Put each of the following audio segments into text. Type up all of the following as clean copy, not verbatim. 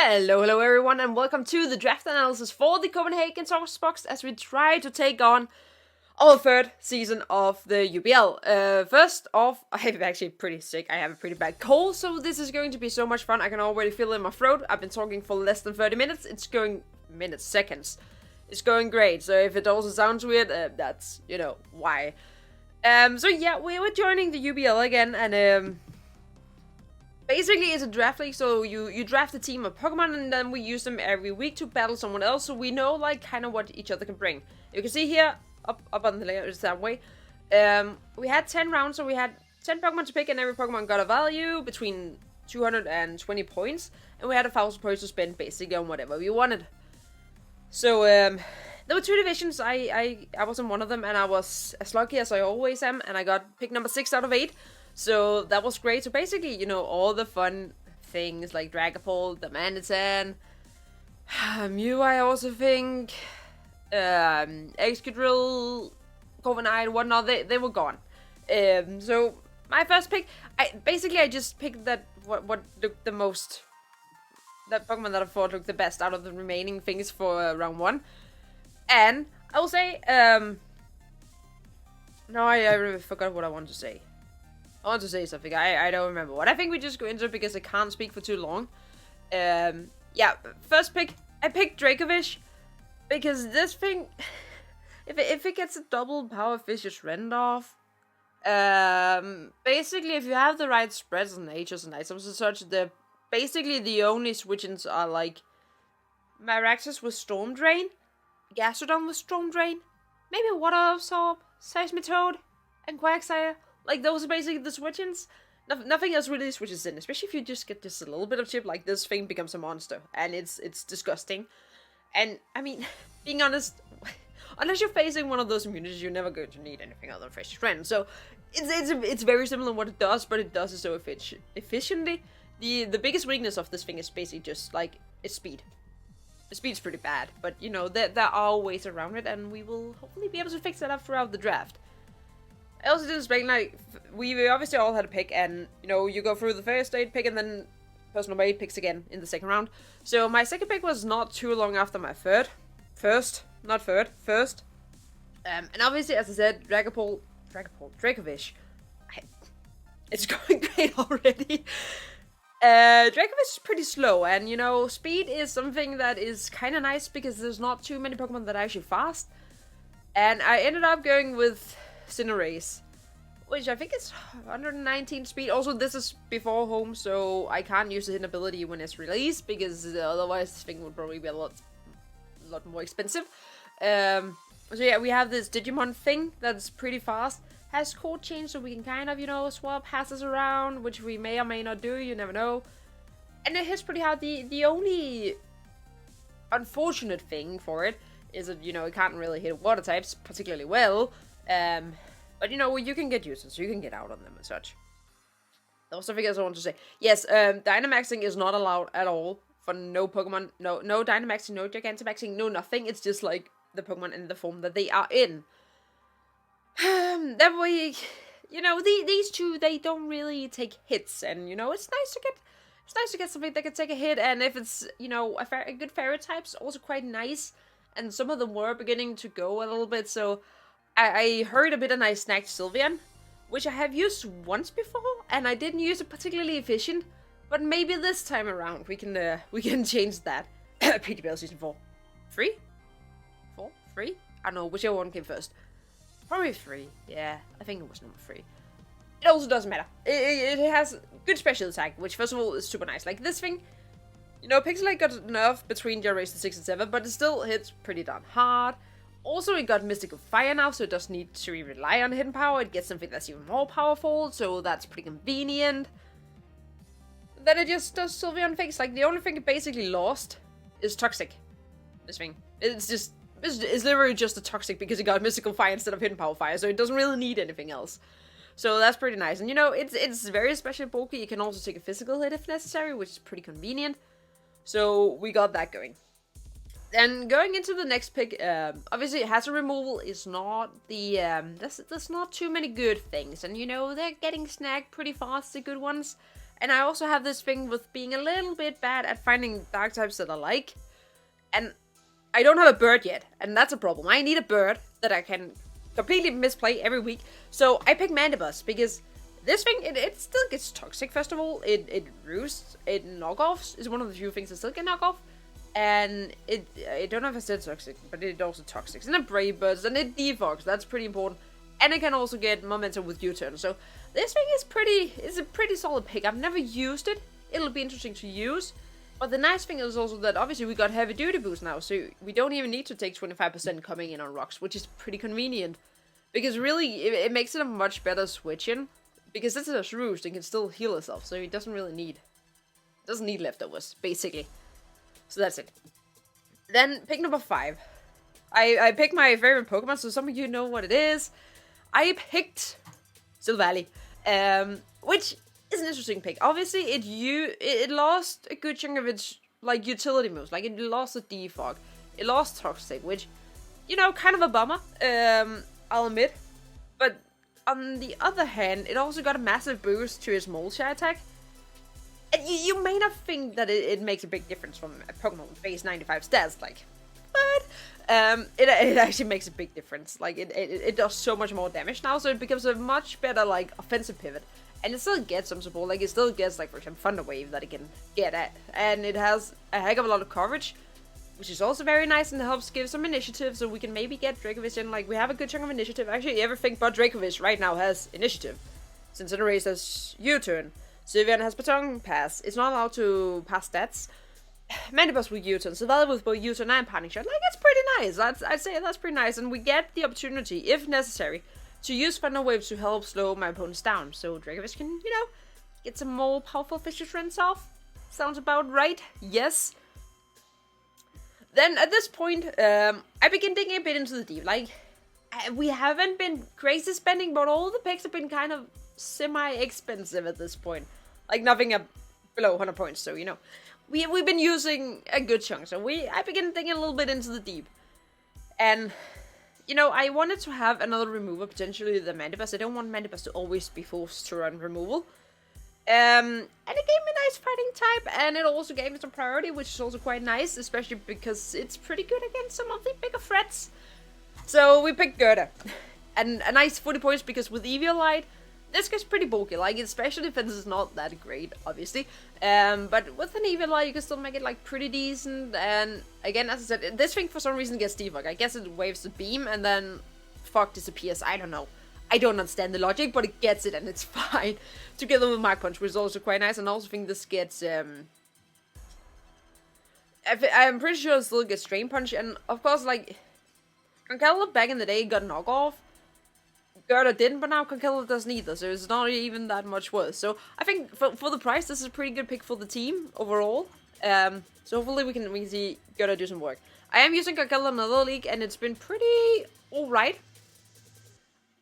Hello everyone, and welcome to the draft analysis for the Copenhagen Sawsbucks as we try to take on our third season of the UBL. First off, I'm actually pretty sick. I have a pretty bad cold, so this is going to be so much fun. I can already feel it in my throat. I've been talking for less than 30 minutes. It's going seconds. It's going great. So if it also sounds weird, that's, why. So yeah, we were joining the UBL again, and basically, it's a draft league, so you draft a team of Pokemon, and then we use them every week to battle someone else, so we know, kind of what each other can bring. You can see here, up on the layer, it's that way. We had 10 rounds, so we had 10 Pokemon to pick, and every Pokemon got a value between 220 points, and we had 1,000 points to spend, basically, on whatever we wanted. So, there were 2 divisions. I was in one of them, and I was as lucky as I always am, and I got pick number 6 out of 8. So that was great. So basically, all the fun things like Dragapult, the Mantitan, Mew, I also think, Excadrill, Corviknight, whatnot, they were gone. So my first pick, I just picked that what looked the most, that Pokemon that I thought looked the best out of the remaining things for round 1. And I will say, no, I really forgot what I wanted to say. I want to say something. I don't remember what. I think we just go into it because I can't speak for too long. Yeah, first pick. I picked Dracovish because this thing, if it gets a double power Vicious Rend off, basically if you have the right spreads and natures and items and such, basically the only switch-ins are like Miraxis with Storm Drain, Gastrodon with Storm Drain, maybe Water Absorb, Seismitoad, and Quagsire. Like, those are basically the switch-ins. Nothing else really switches in, especially if you just get just a little bit of chip, like this thing becomes a monster, and it's disgusting. And, I mean, being honest, unless you're facing one of those immunities, you're never going to need anything other than Fresh Friend. So, it's very similar in what it does, but it does it so efficiently. The biggest weakness of this thing is basically just, its speed. The speed's pretty bad, but, there are ways around it, and we will hopefully be able to fix that up throughout the draft. I also did explain, we obviously all had a pick, and, you go through the first 8 pick, and then person number 8 picks again in the second round. So my second pick was not too long after my first. And obviously, as I said, Dracovish. It's going great already. Dracovish is pretty slow, and, speed is something that is kind of nice, because there's not too many Pokemon that are actually fast. And I ended up going with Cinderace, which I think is 119 speed. Also, this is before home, so I can't use the hidden ability when it's released, because otherwise this thing would probably be a lot more expensive. So yeah, we have this Digimon thing that's pretty fast, has code change, so we can kind of, swap passes around, which we may or may not do, you never know. And it hits pretty hard. The only unfortunate thing for it is that, it can't really hit water types particularly well. But you can get used to it, so you can get out on them and such. There was something else I want to say. Yes, Dynamaxing is not allowed at all for no Pokemon. No Dynamaxing, no Gigantamaxing, no nothing. It's just like the Pokemon in the form that they are in. That way, these two, they don't really take hits, and it's nice to get something that can take a hit. And if it's a good fairy type's also quite nice, and some of them were beginning to go a little bit, so. I heard a bit and I snagged Sylveon, which I have used once before, and I didn't use it particularly efficient, but maybe this time around we can change that. PTBL Season 4. 3? 4? 3? I don't know, whichever one came first. Probably 3, yeah, I think it was number 3. It also doesn't matter. It has good special attack, which first of all is super nice. Like this thing, Pixelate got nerfed between Generation 6 and 7, but it still hits pretty darn hard. Also, it got Mystical Fire now, so it doesn't need to rely on hidden power. It gets something that's even more powerful, so that's pretty convenient. Then it just does Sylveon things. Like, the only thing it basically lost is Toxic. This thing. It's literally just a Toxic because it got Mystical Fire instead of Hidden Power Fire, so it doesn't really need anything else. So that's pretty nice. And, it's very special bulky. You can also take a physical hit if necessary, which is pretty convenient. So we got that going. And going into the next pick, obviously hazard removal is not the, there's not too many good things. And they're getting snagged pretty fast, the good ones. And I also have this thing with being a little bit bad at finding dark types that I like. And I don't have a bird yet, and that's a problem. I need a bird that I can completely misplay every week. So I pick Mandibus, because this thing, it still gets toxic, first of all. It roosts, it knockoffs is one of the few things that still can knock off. And I don't know if I said toxic, but it also toxics. And it Brobats, and it defogs, that's pretty important. And it can also get momentum with U-turn. So this thing is a pretty solid pick. I've never used it. It'll be interesting to use. But the nice thing is also that obviously we got heavy duty boost now. So we don't even need to take 25% coming in on rocks, which is pretty convenient. Because really, it makes it a much better switch-in. Because this is a roost and can still heal itself. So it doesn't really need... doesn't need leftovers, basically. So that's it. Then pick number 5. I picked my favorite Pokemon, so some of you know what it is. I picked SilverBeanie, which is an interesting pick. Obviously, it lost a good chunk of its like utility moves. Like it lost a defog, it lost Toxic, which kind of a bummer. I'll admit. But on the other hand, it also got a massive boost to its multi attack. And you may not think that it makes a big difference from a Pokemon with base 95 stats, but it actually makes a big difference. Like it does so much more damage now, so it becomes a much better offensive pivot. And it still gets some support, it still gets for example Thunder Wave that it can get at, and it has a heck of a lot of coverage, which is also very nice and helps give some initiative, so we can maybe get Dracovish in. We have a good chunk of initiative. Actually, everything but Dracovish right now has initiative, since Cinderace has U-turn. Sylveon has Baton Pass. It's not allowed to pass stats. Mandibus with U-turn. Silvally with both U-turn and Panic Shot. It's pretty nice. I'd say that's pretty nice. And we get the opportunity, if necessary, to use Thunder Wave to help slow my opponents down. So Dracovish can, get some more powerful Fisher Friends off. Sounds about right. Yes. Then at this point, I begin digging a bit into the deep. We haven't been crazy spending, but all the picks have been kind of semi-expensive at this point. Nothing up below 100 points, so we've been using a good chunk. So I begin digging a little bit into the deep, and I wanted to have another remover, potentially the Mandibus. I don't want Mandibus to always be forced to run removal. And it gave me a nice fighting type, and it also gave me some priority, which is also quite nice, especially because it's pretty good against some of the bigger threats. So we picked Gerda, and a nice 40 points, because with Eviolite, this guy's pretty bulky. Its special defense is not that great, obviously. But with an Eviolite, you can still make it pretty decent. And again, as I said, this thing for some reason gets defog. I guess it waves the beam and then fog disappears. I don't know. I don't understand the logic, but it gets it and it's fine. Together with Mark Punch, which is also quite nice. And I also think this gets I'm pretty sure it still gets Drain Punch. And of course, Conkeldurr back in the day got knockoff. Gerda didn't, but now Conkeldurr doesn't either, so it's not even that much worse. So I think for the price, this is a pretty good pick for the team overall. So hopefully we can see Gerda do some work. I am using Conkeldurr in another league, and it's been pretty alright.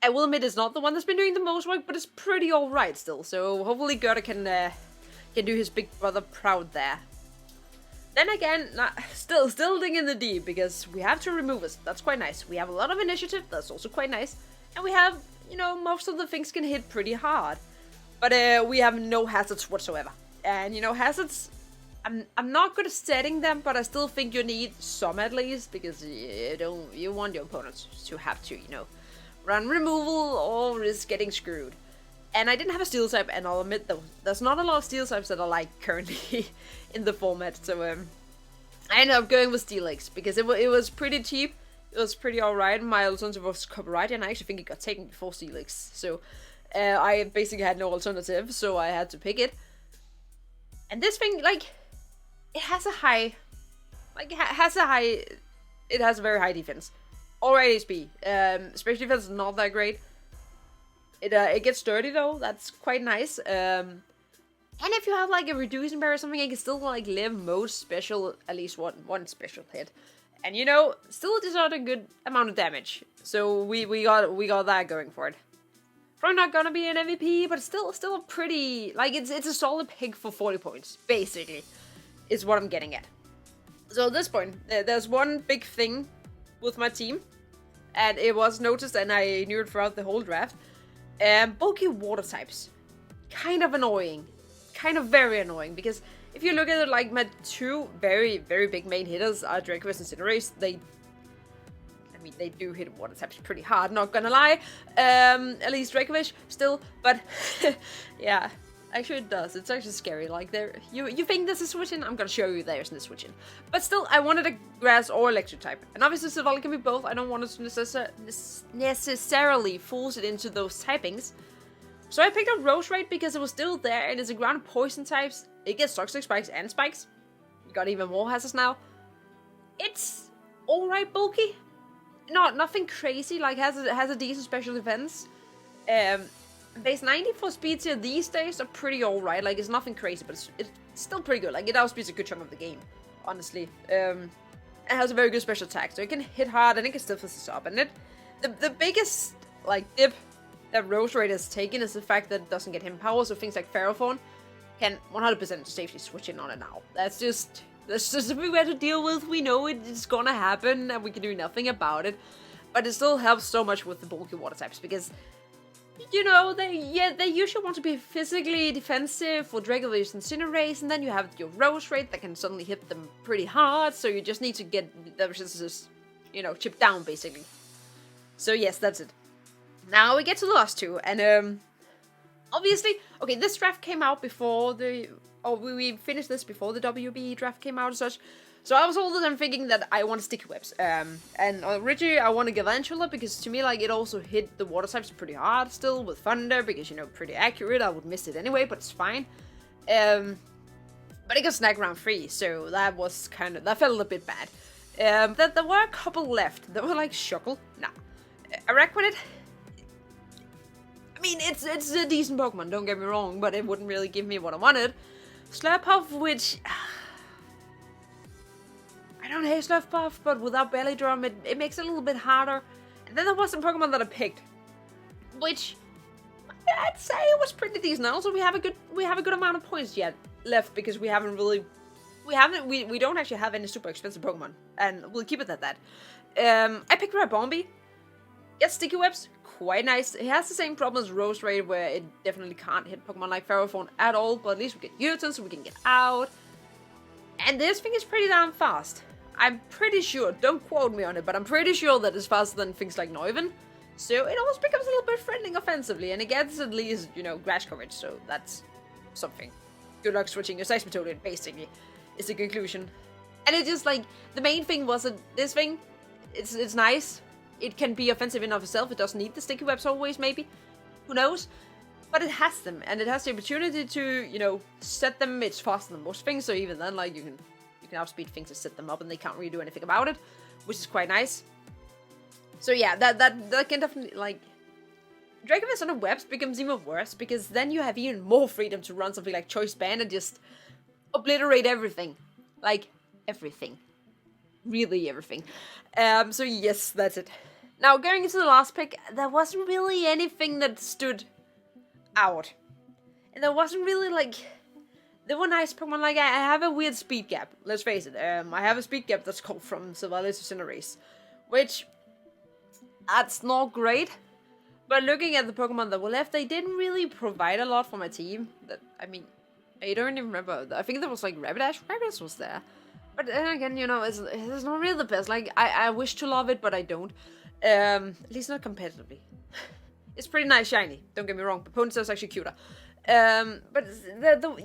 I will admit it's not the one that's been doing the most work, but it's pretty alright still. So hopefully Gerda can do his big brother proud there. Then again, still digging in the deep, because we have 2 removers. That's quite nice. We have a lot of initiative. That's also quite nice. And we have, most of the things can hit pretty hard. But we have no hazards whatsoever. And, hazards, I'm not good at setting them, but I still think you need some at least, because you want your opponents to have to, run removal or risk getting screwed. And I didn't have a steel type, and I'll admit though, there's not a lot of steel types that I like currently in the format. So I ended up going with Steelix, because it was pretty cheap. It was pretty alright. My alternative was Copyright, and I actually think it got taken before Steelix. So I basically had no alternative, so I had to pick it. And this thing, it has a high, it has a very high defense. Alright HP, special defense is not that great. It gets dirty though, that's quite nice. And if you have a reducing barrier or something, it can still live most special, at least one special hit. And still does not a good amount of damage. So we got that going for it. Probably not gonna be an MVP, but still a pretty, it's a solid pick for 40 points, basically, is what I'm getting at. So at this point, there's one big thing with my team, and it was noticed, and I knew it throughout the whole draft. Bulky water types. Kind of annoying. kind of very annoying, because if you look at it, like, my two very, very big main hitters are Dracovish and Cinderace. They do hit water types pretty hard, not gonna lie. At least Dracovish still, but yeah, actually it does. It's actually scary. Like, you think this is switching? I'm gonna show you there's no switching. But still, I wanted a grass or electric type, and obviously Silvally can be both. I don't want it to necessarily force it into those typings. So I picked up Roserade because it was still there, and it's a ground poison types. It gets Toxic Spikes and Spikes. We got even more hazards now. It's alright bulky. Nothing crazy, like has a decent special defense. Base 90 for speed tier these days are pretty alright. Like, it's nothing crazy, but it's still pretty good. Like, it outspeeds a good chunk of the game, honestly. It has a very good special attack, so it can hit hard and it can still fizz this up. And the biggest, like, dip that Roserade has taken is the fact that it doesn't get him power, so things like Ferrothorn can 100% safely switch in on it now. That's just something we have to deal with. We know it's gonna happen, and we can do nothing about it. But it still helps so much with the bulky water types, because, you know, they usually want to be physically defensive for Dracovish and Cinderace, and then you have your Roserade that can suddenly hit them pretty hard, so you just need to get the resistances, you know, chipped down, basically. So yes, that's it. Now we get to the last two, and obviously, okay, this draft came out before we finished this before the WB draft came out and such. So I was older than thinking that I want sticky webs. And originally I wanted Galvantula because to me, like, it also hit the water types pretty hard still with Thunder because, you know, pretty accurate. I would miss it anyway, but it's fine. But it got snagged round 3, so that was that felt a bit bad. There were a couple left. There were like Shuckle. Nah. Araquanid. I mean, it's a decent Pokemon, don't get me wrong, but it wouldn't really give me what I wanted. Slurpuff, which... I don't hate Slurpuff, but without Belly Drum, it makes it a little bit harder. And then there was some Pokemon that I picked, which I'd say it was pretty decent. Also, we have a good amount of points yet left because we don't actually have any super expensive Pokemon, and we'll keep it at that. I picked Ribombee. Gets sticky webs, quite nice. It has the same problem as Roserade, where it definitely can't hit Pokemon like Ferrothorn at all, but at least we get Littens, so we can get out. And this thing is pretty damn fast. I'm pretty sure, don't quote me on it, but I'm pretty sure that it's faster than things like Neuven. So it almost becomes a little bit friendly offensively, and it gets at least, you know, grass coverage, so that's something. Good luck switching your Seismitoad, basically, is the conclusion. And it just, like, the main thing was that this thing, it's nice. It can be offensive in of itself. It doesn't need the sticky webs always, maybe. Who knows? But it has them, and it has the opportunity to, you know, set them. It's faster than most things, so even then, like, you can outspeed things to set them up, and they can't really do anything about it, which is quite nice. So yeah, that can definitely, like... Dracovish on the webs becomes even worse, because then you have even more freedom to run something like Choice Band and just obliterate everything. Like, everything. Really everything. So yes, that's it. Now, going into the last pick, there wasn't really anything that stood out. And there wasn't really, like... There were nice Pokemon, like, I have a weird speed gap, let's face it. I have a speed gap that's called from Silvally to Cinderace, which... That's not great. But looking at the Pokemon that were left, they didn't really provide a lot for my team. I mean, I don't even remember. I think there was, like, Rapidash. Rapidash was there. But then again, you know, it's not really the best. Like, I wish to love it, but I don't. At least not competitively. It's pretty nice shiny, don't get me wrong. But Ponytail is actually cuter. But,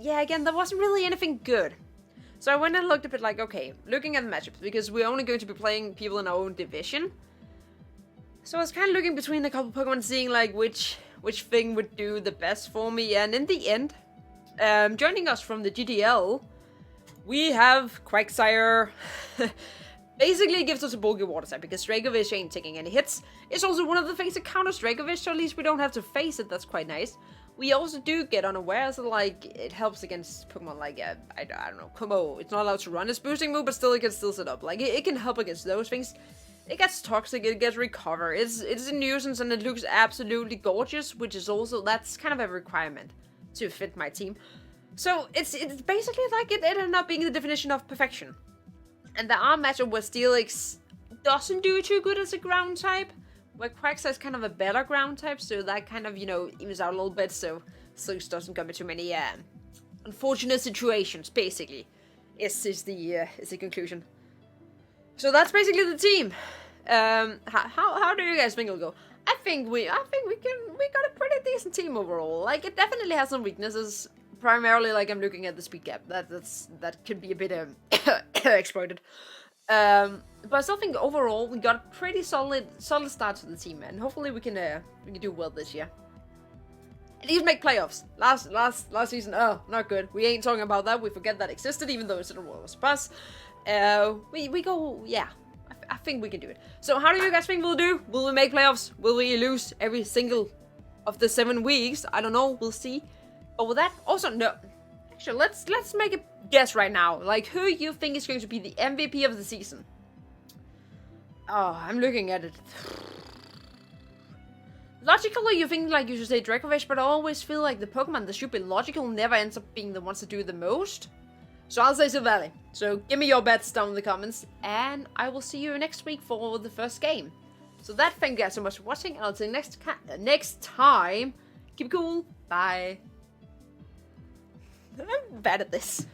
yeah, again, there wasn't really anything good. So I went and looked a bit like, okay, looking at the matchups, because we're only going to be playing people in our own division. So I was kind of looking between a couple Pokemon, seeing, like, which thing would do the best for me. And in the end, joining us from the GDL... we have Quagsire. Basically, it gives us a bulky water type because Dracovish ain't taking any hits. It's also one of the things that counters Dracovish, so at least we don't have to face it. That's quite nice. We also do get unaware, so like it helps against Pokemon like I don't know, Kumo. It's not allowed to run its boosting move, but still it can still set up. Like it can help against those things. It gets toxic, it gets recover. It's a nuisance and it looks absolutely gorgeous, which is also that's kind of a requirement to fit my team. So it's basically like it ended up being the definition of perfection. And there are matchups where Steelix doesn't do too good as a ground type, where Quagsire is kind of a better ground type, so that kind of, you know, evens out a little bit, so Steelix doesn't come with too many unfortunate situations, basically, is the conclusion. So that's basically the team. How do you guys think it'll go? I think we got a pretty decent team overall. Like, it definitely has some weaknesses. Primarily, like, I'm looking at the speed gap. That could be a bit exploited. But I still think overall we got a pretty solid start to the team, and hopefully we can do well this year. At least make playoffs. Last season, not good. We ain't talking about that. We forget that existed, even though it was a bus. We go, yeah. I think we can do it. So how do you guys think we'll do? Will we make playoffs? Will we lose every single of the 7 weeks? I don't know. We'll see. But with that, also no. Actually, let's make a guess right now. Like, who you think is going to be the MVP of the season? Oh, I'm looking at it. Logically, you think like you should say Dracovish, but I always feel like the Pokemon that should be logical never ends up being the ones that do the most. So I'll say Silvally. So give me your bets down in the comments, and I will see you next week for the first game. So thank you guys so much for watching, and I'll see you next time. Keep it cool. Bye. I'm bad at this.